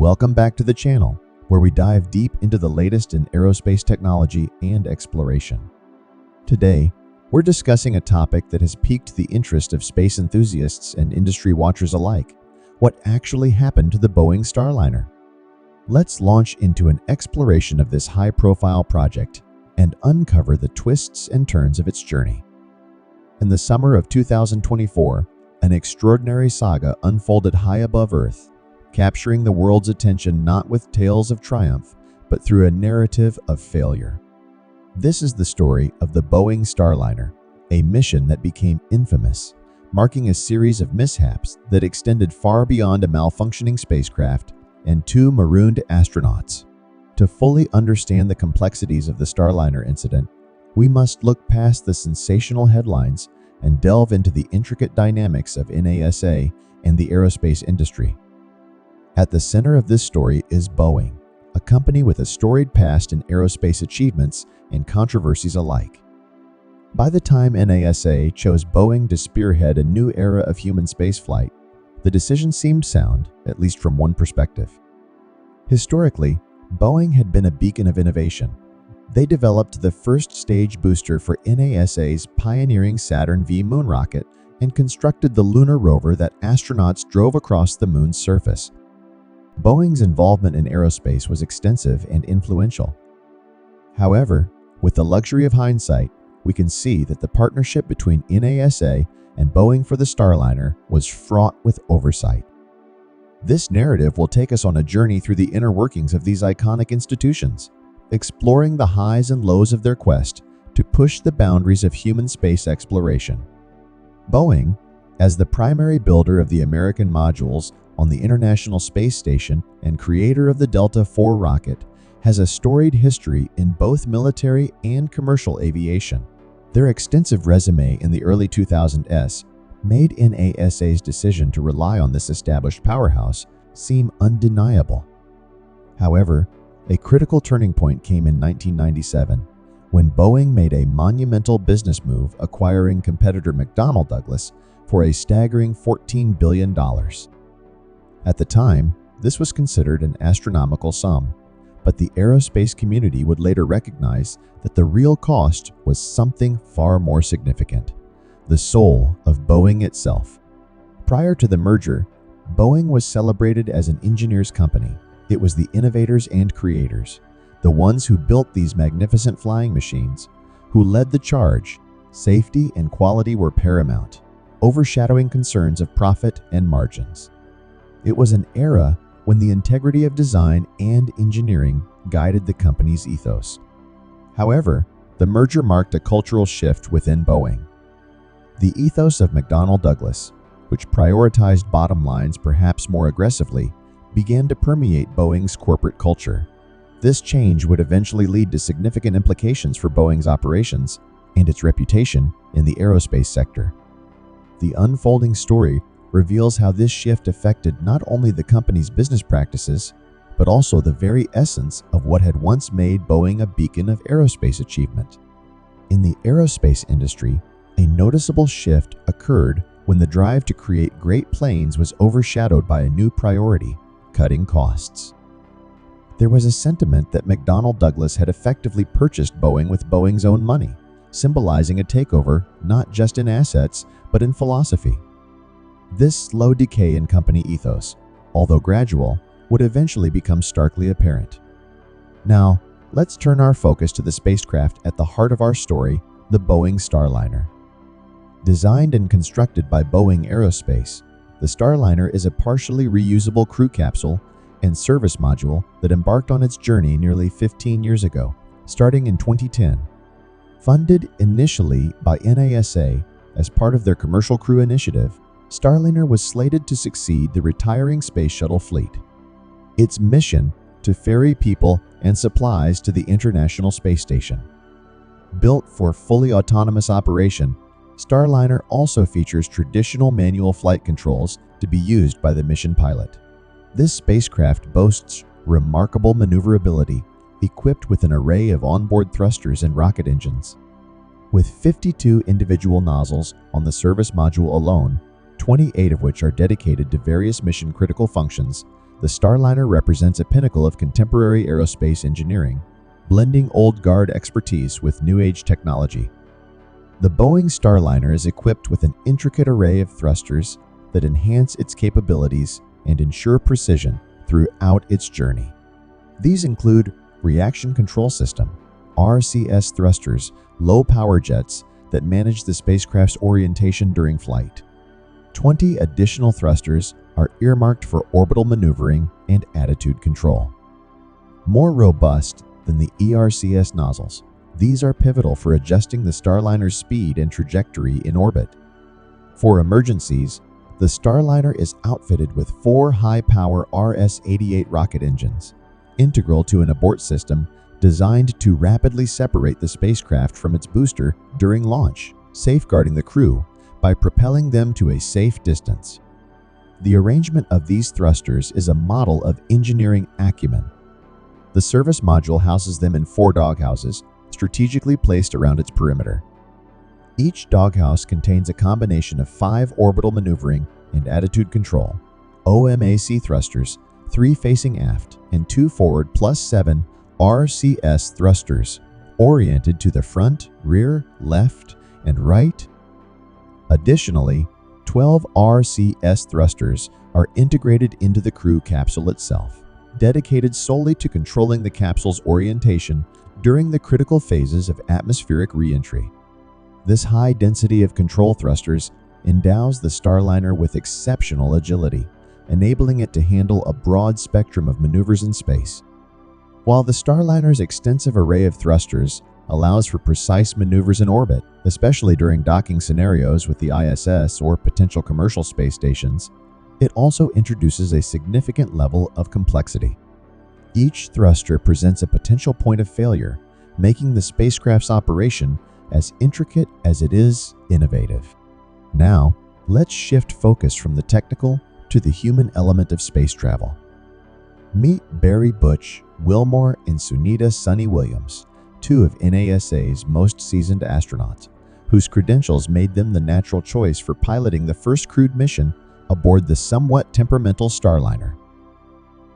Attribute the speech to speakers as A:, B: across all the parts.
A: Welcome back to the channel, where we dive deep into the latest in aerospace technology and exploration. Today, we're discussing a topic that has piqued the interest of space enthusiasts and industry watchers alike: what actually happened to the Boeing Starliner. Let's launch into an exploration of this high-profile project and uncover the twists and turns of its journey. In the summer of 2024, an extraordinary saga unfolded high above Earth, capturing the world's attention not with tales of triumph, but through a narrative of failure. This is the story of the Boeing Starliner, a mission that became infamous, marking a series of mishaps that extended far beyond a malfunctioning spacecraft and two marooned astronauts. To fully understand the complexities of the Starliner incident, we must look past the sensational headlines and delve into the intricate dynamics of NASA and the aerospace industry. At the center of this story is Boeing, a company with a storied past in aerospace achievements and controversies alike. By the time NASA chose Boeing to spearhead a new era of human spaceflight, the decision seemed sound, at least from one perspective. Historically, Boeing had been a beacon of innovation. They developed the first stage booster for NASA's pioneering Saturn V moon rocket and constructed the lunar rover that astronauts drove across the moon's surface. Boeing's involvement in aerospace was extensive and influential. However, with the luxury of hindsight, we can see that the partnership between NASA and Boeing for the Starliner was fraught with oversight. This narrative will take us on a journey through the inner workings of these iconic institutions, exploring the highs and lows of their quest to push the boundaries of human space exploration. Boeing, as the primary builder of the American modules on the International Space Station and creator of the Delta IV rocket, has a storied history in both military and commercial aviation. Their extensive resume in the early 2000s made NASA's decision to rely on this established powerhouse seem undeniable. However, a critical turning point came in 1997 when Boeing made a monumental business move, acquiring competitor McDonnell Douglas for a staggering $14 billion. At the time, this was considered an astronomical sum, but the aerospace community would later recognize that the real cost was something far more significant: the soul of Boeing itself. Prior to the merger, Boeing was celebrated as an engineer's company. It was the innovators and creators, the ones who built these magnificent flying machines, who led the charge. Safety and quality were paramount, overshadowing concerns of profit and margins. It was an era when the integrity of design and engineering guided the company's ethos. However, the merger marked a cultural shift within Boeing. The ethos of McDonnell Douglas, which prioritized bottom lines perhaps more aggressively, began to permeate Boeing's corporate culture. This change would eventually lead to significant implications for Boeing's operations and its reputation in the aerospace sector. The unfolding story reveals how this shift affected not only the company's business practices, but also the very essence of what had once made Boeing a beacon of aerospace achievement. In the aerospace industry, a noticeable shift occurred when the drive to create great planes was overshadowed by a new priority: cutting costs. There was a sentiment that McDonnell Douglas had effectively purchased Boeing with Boeing's own money, symbolizing a takeover not just in assets, but in philosophy. This slow decay in company ethos, although gradual, would eventually become starkly apparent. Now, let's turn our focus to the spacecraft at the heart of our story, the Boeing Starliner. Designed and constructed by Boeing Aerospace, the Starliner is a partially reusable crew capsule and service module that embarked on its journey nearly 15 years ago, starting in 2010. Funded initially by NASA as part of their Commercial Crew Initiative, Starliner was slated to succeed the retiring space shuttle fleet. Its mission: to ferry people and supplies to the International Space Station. Built for fully autonomous operation, Starliner also features traditional manual flight controls to be used by the mission pilot. This spacecraft boasts remarkable maneuverability, equipped with an array of onboard thrusters and rocket engines. With 52 individual nozzles on the service module alone, 28 of which are dedicated to various mission-critical functions, the Starliner represents a pinnacle of contemporary aerospace engineering, blending old guard expertise with new age technology. The Boeing Starliner is equipped with an intricate array of thrusters that enhance its capabilities and ensure precision throughout its journey. These include Reaction Control System, RCS thrusters, low power jets that manage the spacecraft's orientation during flight. 20 additional thrusters are earmarked for orbital maneuvering and attitude control. More robust than the ERCS nozzles, these are pivotal for adjusting the Starliner's speed and trajectory in orbit. For emergencies, the Starliner is outfitted with 4 high-power RS-88 rocket engines, integral to an abort system designed to rapidly separate the spacecraft from its booster during launch, safeguarding the crew by propelling them to a safe distance. The arrangement of these thrusters is a model of engineering acumen. The service module houses them in 4 doghouses, strategically placed around its perimeter. Each doghouse contains a combination of 5 orbital maneuvering and attitude control, OMAC thrusters, 3 facing aft and 2 forward plus 7 RCS thrusters, oriented to the front, rear, left, and right. Additionally, 12 RCS thrusters are integrated into the crew capsule itself, dedicated solely to controlling the capsule's orientation during the critical phases of atmospheric re-entry. This high density of control thrusters endows the Starliner with exceptional agility, enabling it to handle a broad spectrum of maneuvers in space. While the Starliner's extensive array of thrusters allows for precise maneuvers in orbit, especially during docking scenarios with the ISS or potential commercial space stations, it also introduces a significant level of complexity. Each thruster presents a potential point of failure, making the spacecraft's operation as intricate as it is innovative. Now, let's shift focus from the technical to the human element of space travel. Meet Barry Butch, Wilmore, and Sunita Sunny Williams, 2 of NASA's most seasoned astronauts, whose credentials made them the natural choice for piloting the first crewed mission aboard the somewhat temperamental Starliner.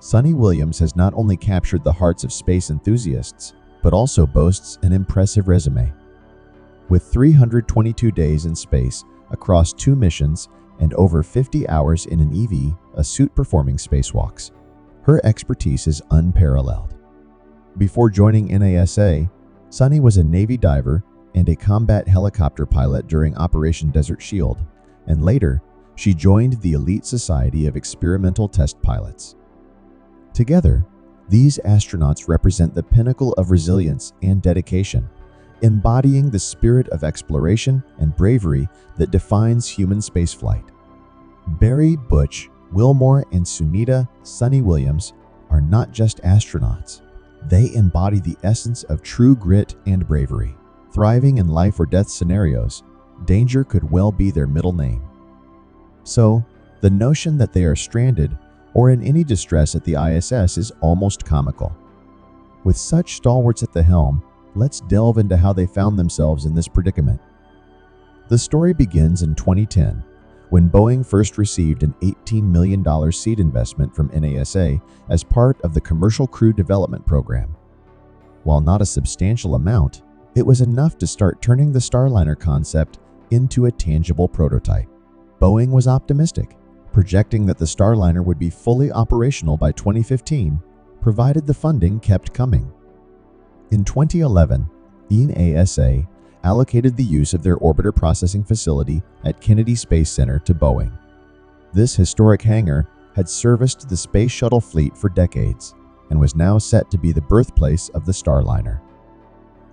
A: Sunny Williams has not only captured the hearts of space enthusiasts, but also boasts an impressive resume. With 322 days in space across 2 missions and over 50 hours in an EV, a suit performing spacewalks, her expertise is unparalleled. Before joining NASA, Sunny was a Navy diver and a combat helicopter pilot during Operation Desert Shield, and later, she joined the elite society of experimental test pilots. Together, these astronauts represent the pinnacle of resilience and dedication, embodying the spirit of exploration and bravery that defines human spaceflight. Barry Butch, Wilmore, and Sunita Sunny Williams are not just astronauts. They embody the essence of true grit and bravery. Thriving in life or death scenarios, danger could well be their middle name. So, the notion that they are stranded or in any distress at the ISS is almost comical. With such stalwarts at the helm, let's delve into how they found themselves in this predicament. The story begins in 2010, when Boeing first received an $18 million seed investment from NASA as part of the Commercial Crew Development Program. While not a substantial amount, it was enough to start turning the Starliner concept into a tangible prototype. Boeing was optimistic, projecting that the Starliner would be fully operational by 2015, provided the funding kept coming. In 2011, NASA allocated the use of their orbiter processing facility at Kennedy Space Center to Boeing. This historic hangar had serviced the space shuttle fleet for decades and was now set to be the birthplace of the Starliner.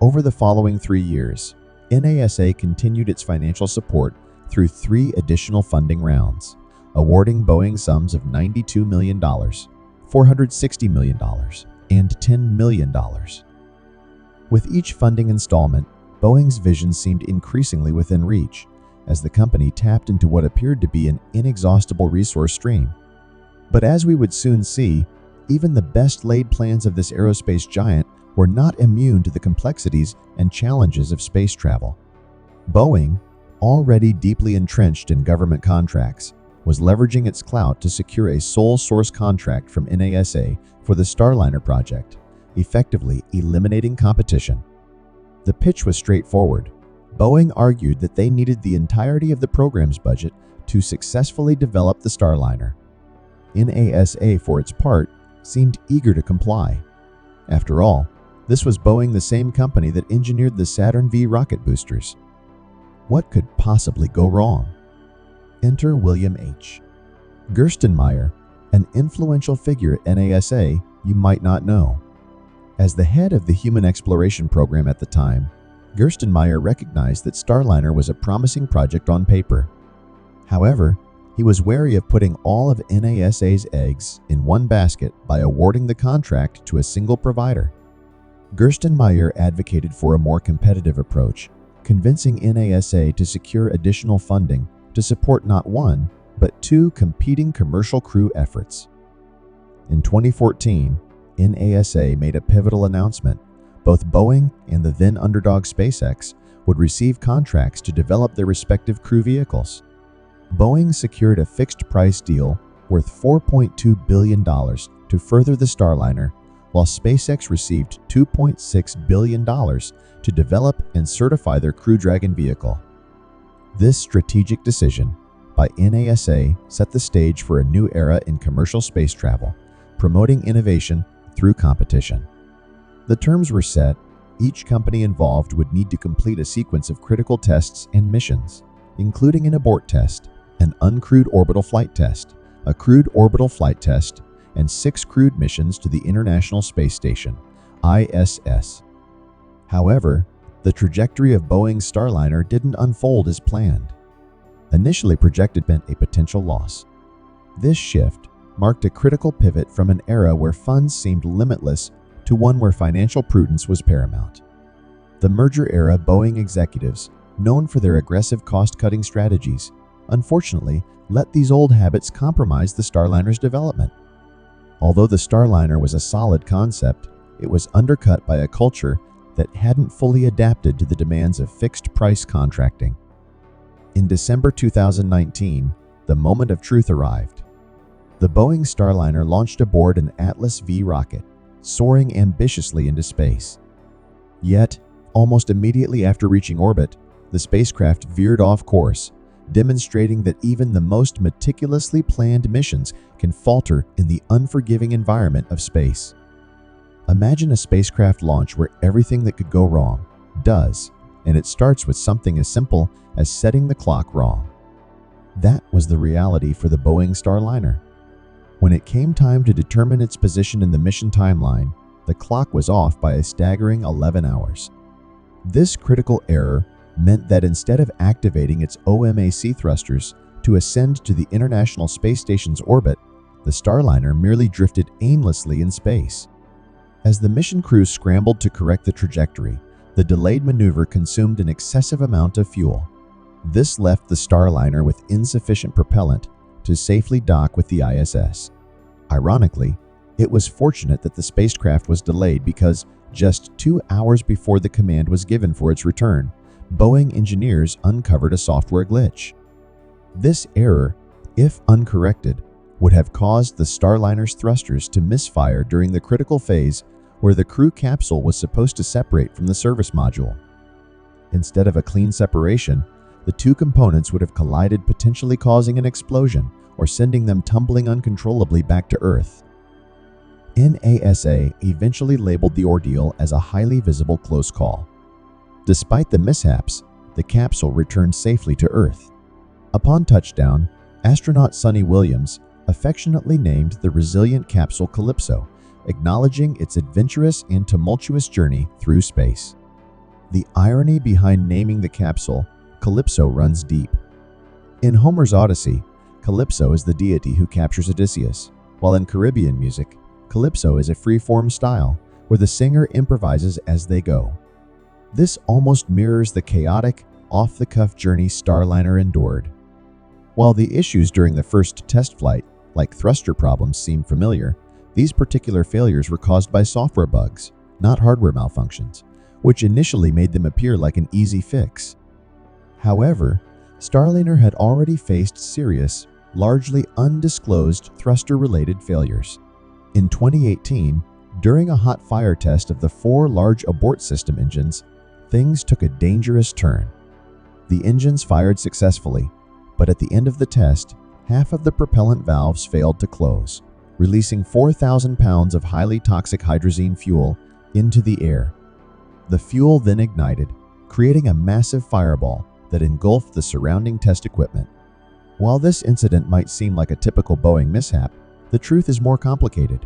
A: Over the following 3 years, NASA continued its financial support through 3 additional funding rounds, awarding Boeing sums of $92 million, $460 million, and $10 million. With each funding installment, Boeing's vision seemed increasingly within reach, as the company tapped into what appeared to be an inexhaustible resource stream. But as we would soon see, even the best-laid plans of this aerospace giant were not immune to the complexities and challenges of space travel. Boeing, already deeply entrenched in government contracts, was leveraging its clout to secure a sole source contract from NASA for the Starliner project, effectively eliminating competition. The pitch was straightforward. Boeing argued that they needed the entirety of the program's budget to successfully develop the Starliner. NASA, for its part, seemed eager to comply. After all, this was Boeing, the same company that engineered the Saturn V rocket boosters. What could possibly go wrong? Enter William H. Gerstenmaier, an influential figure at NASA you might not know. As the head of the human exploration program at the time, Gerstenmaier recognized that Starliner was a promising project on paper. However, he was wary of putting all of NASA's eggs in one basket by awarding the contract to a single provider. Gerstenmaier advocated for a more competitive approach, convincing NASA to secure additional funding to support not one, but two competing commercial crew efforts. In 2014, NASA made a pivotal announcement. Both Boeing and the then underdog SpaceX would receive contracts to develop their respective crew vehicles. Boeing secured a fixed-price deal worth $4.2 billion to further the Starliner, while SpaceX received $2.6 billion to develop and certify their Crew Dragon vehicle. This strategic decision by NASA set the stage for a new era in commercial space travel, promoting innovation through competition. The terms were set. Each company involved would need to complete a sequence of critical tests and missions, including an abort test, an uncrewed orbital flight test, a crewed orbital flight test, and 6 crewed missions to the International Space Station, ISS. However, the trajectory of Boeing's Starliner didn't unfold as planned. Initially projected meant a potential loss. This shift marked a critical pivot from an era where funds seemed limitless to one where financial prudence was paramount. The merger-era Boeing executives, known for their aggressive cost-cutting strategies, unfortunately let these old habits compromise the Starliner's development. Although the Starliner was a solid concept, it was undercut by a culture that hadn't fully adapted to the demands of fixed-price contracting. In December 2019, the moment of truth arrived. The Boeing Starliner launched aboard an Atlas V rocket, soaring ambitiously into space. Yet, almost immediately after reaching orbit, the spacecraft veered off course, demonstrating that even the most meticulously planned missions can falter in the unforgiving environment of space. Imagine a spacecraft launch where everything that could go wrong does, and it starts with something as simple as setting the clock wrong. That was the reality for the Boeing Starliner. When it came time to determine its position in the mission timeline, the clock was off by a staggering 11 hours. This critical error meant that instead of activating its OMAC thrusters to ascend to the International Space Station's orbit, the Starliner merely drifted aimlessly in space. As the mission crew scrambled to correct the trajectory, the delayed maneuver consumed an excessive amount of fuel. This left the Starliner with insufficient propellant to safely dock with the ISS. Ironically, it was fortunate that the spacecraft was delayed because just 2 hours before the command was given for its return, Boeing engineers uncovered a software glitch. This error, if uncorrected, would have caused the Starliner's thrusters to misfire during the critical phase where the crew capsule was supposed to separate from the service module. Instead of a clean separation, the two components would have collided, potentially causing an explosion or sending them tumbling uncontrollably back to Earth. NASA eventually labeled the ordeal as a highly visible close call. Despite the mishaps, the capsule returned safely to Earth. Upon touchdown, astronaut Sonny Williams affectionately named the resilient capsule Calypso, acknowledging its adventurous and tumultuous journey through space. The irony behind naming the capsule Calypso runs deep. In Homer's Odyssey, Calypso is the deity who captures Odysseus, while in Caribbean music, Calypso is a free-form style where the singer improvises as they go. This almost mirrors the chaotic, off-the-cuff journey Starliner endured. While the issues during the first test flight, like thruster problems, seem familiar, these particular failures were caused by software bugs, not hardware malfunctions, which initially made them appear like an easy fix. However, Starliner had already faced serious, largely undisclosed thruster-related failures. In 2018, during a hot fire test of the 4 large abort system engines, things took a dangerous turn. The engines fired successfully, but at the end of the test, half of the propellant valves failed to close, releasing 4,000 pounds of highly toxic hydrazine fuel into the air. The fuel then ignited, creating a massive fireball that engulfed the surrounding test equipment. While this incident might seem like a typical Boeing mishap, the truth is more complicated.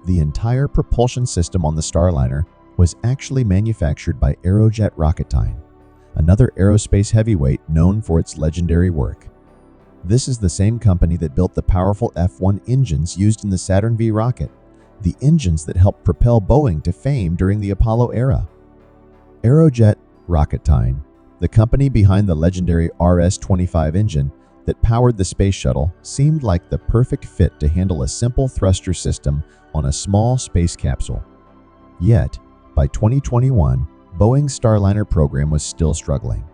A: The entire propulsion system on the Starliner was actually manufactured by Aerojet Rocketdyne, another aerospace heavyweight known for its legendary work. This is the same company that built the powerful F-1 engines used in the Saturn V rocket, the engines that helped propel Boeing to fame during the Apollo era. Aerojet Rocketdyne, the company behind the legendary RS-25 engine that powered the space shuttle, seemed like the perfect fit to handle a simple thruster system on a small space capsule. Yet, by 2021, Boeing's Starliner program was still struggling.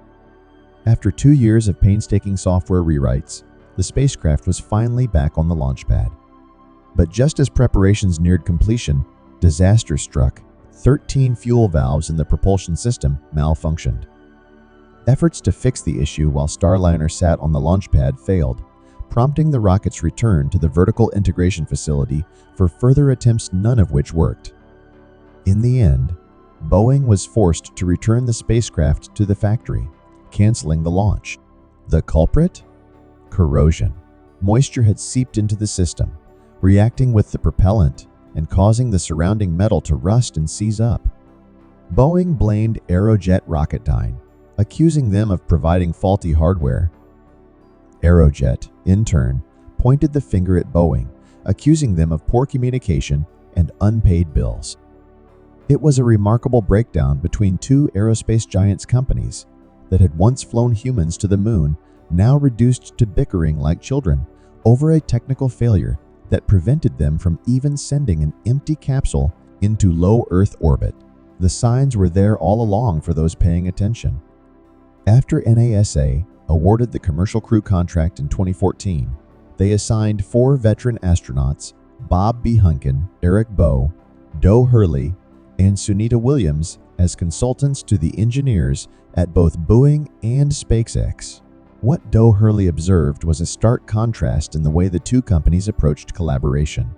A: After 2 years of painstaking software rewrites, the spacecraft was finally back on the launch pad. But just as preparations neared completion, disaster struck. 13 fuel valves in the propulsion system malfunctioned. Efforts to fix the issue while Starliner sat on the launch pad failed, prompting the rocket's return to the vertical integration facility for further attempts, none of which worked. In the end, Boeing was forced to return the spacecraft to the factory, canceling the launch. The culprit? Corrosion. Moisture had seeped into the system, reacting with the propellant and causing the surrounding metal to rust and seize up. Boeing blamed Aerojet Rocketdyne, accusing them of providing faulty hardware. Aerojet, in turn, pointed the finger at Boeing, accusing them of poor communication and unpaid bills. It was a remarkable breakdown between two aerospace giants companies that had once flown humans to the moon, now reduced to bickering like children over a technical failure that prevented them from even sending an empty capsule into low Earth orbit. The signs were there all along for those paying attention. After NASA awarded the commercial crew contract in 2014, they assigned 4 veteran astronauts, Bob B. Hunkin, Eric Boe, Doe Hurley, and Sunita Williams, as consultants to the engineers at both Boeing and SpaceX. What Doe Hurley observed was a stark contrast in the way the two companies approached collaboration.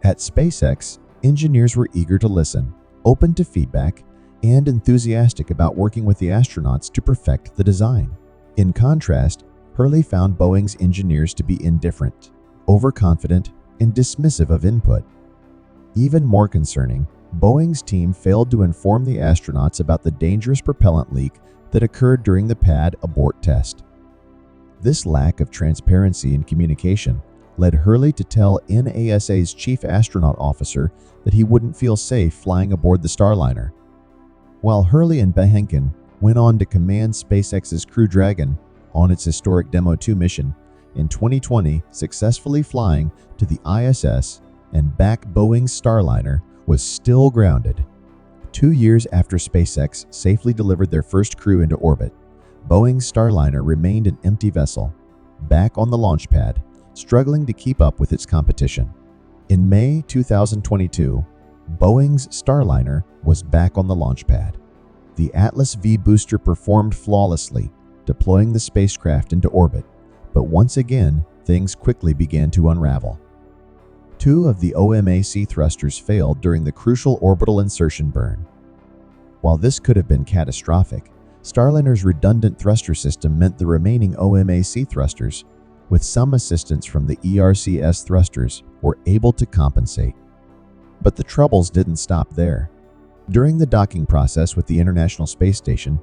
A: At SpaceX, engineers were eager to listen, open to feedback, and enthusiastic about working with the astronauts to perfect the design. In contrast, Hurley found Boeing's engineers to be indifferent, overconfident, and dismissive of input. Even more concerning, Boeing's team failed to inform the astronauts about the dangerous propellant leak that occurred during the pad abort test. This lack of transparency and communication led Hurley to tell NASA's chief astronaut officer that he wouldn't feel safe flying aboard the Starliner. While Hurley and Behenken went on to command SpaceX's Crew Dragon on its historic Demo 2 mission, in 2020 successfully flying to the ISS and back, Boeing's Starliner was still grounded. 2 years after SpaceX safely delivered their first crew into orbit, Boeing's Starliner remained an empty vessel, back on the launch pad, struggling to keep up with its competition. In May 2022, Boeing's Starliner was back on the launch pad. The Atlas V booster performed flawlessly, deploying the spacecraft into orbit, but once again, things quickly began to unravel. 2 of the OMAC thrusters failed during the crucial orbital insertion burn. While this could have been catastrophic, Starliner's redundant thruster system meant the remaining OMAC thrusters, with some assistance from the ERCS thrusters, were able to compensate. But the troubles didn't stop there. During the docking process with the International Space Station,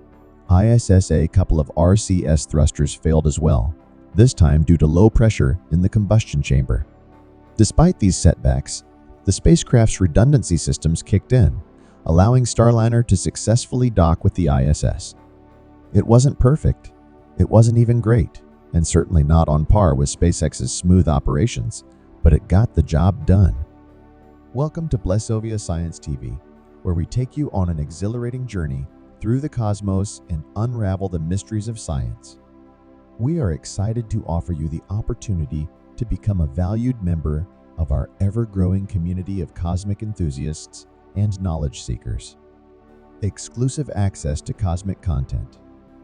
A: ISS a couple of RCS thrusters failed as well, this time due to low pressure in the combustion chamber. Despite these setbacks, the spacecraft's redundancy systems kicked in, allowing Starliner to successfully dock with the ISS. It wasn't perfect, it wasn't even great, and certainly not on par with SpaceX's smooth operations, but it got the job done. Welcome to Blessovia Science TV, where we take you on an exhilarating journey through the cosmos and unravel the mysteries of science. we are excited to offer you the opportunity to become a valued member of our ever-growing community of cosmic enthusiasts and knowledge seekers. Exclusive access to cosmic content.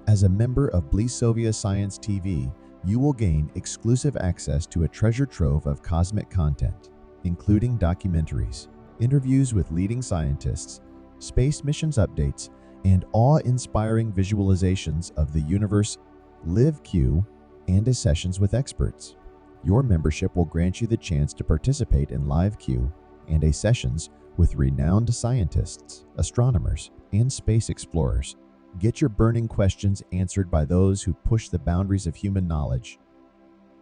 A: As a member of Blisovia Science TV, you will gain exclusive access to a treasure trove of cosmic content, including documentaries, interviews with leading scientists, space missions updates, and awe-inspiring visualizations of the universe, live Q, and sessions with experts. Your membership will grant you the chance to participate in live Q and sessions with renowned scientists, astronomers, and space explorers. Get your burning questions answered by those who push the boundaries of human knowledge.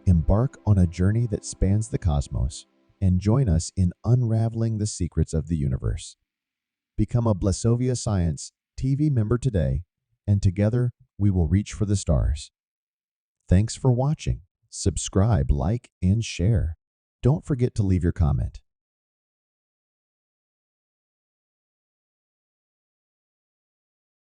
A: Embark on a journey that spans the cosmos and join us in unraveling the secrets of the universe. Become a Blisovia Science TV member today, and together we will reach for the stars. Thanks for watching. Subscribe, like, and share. Don't forget to leave your comment.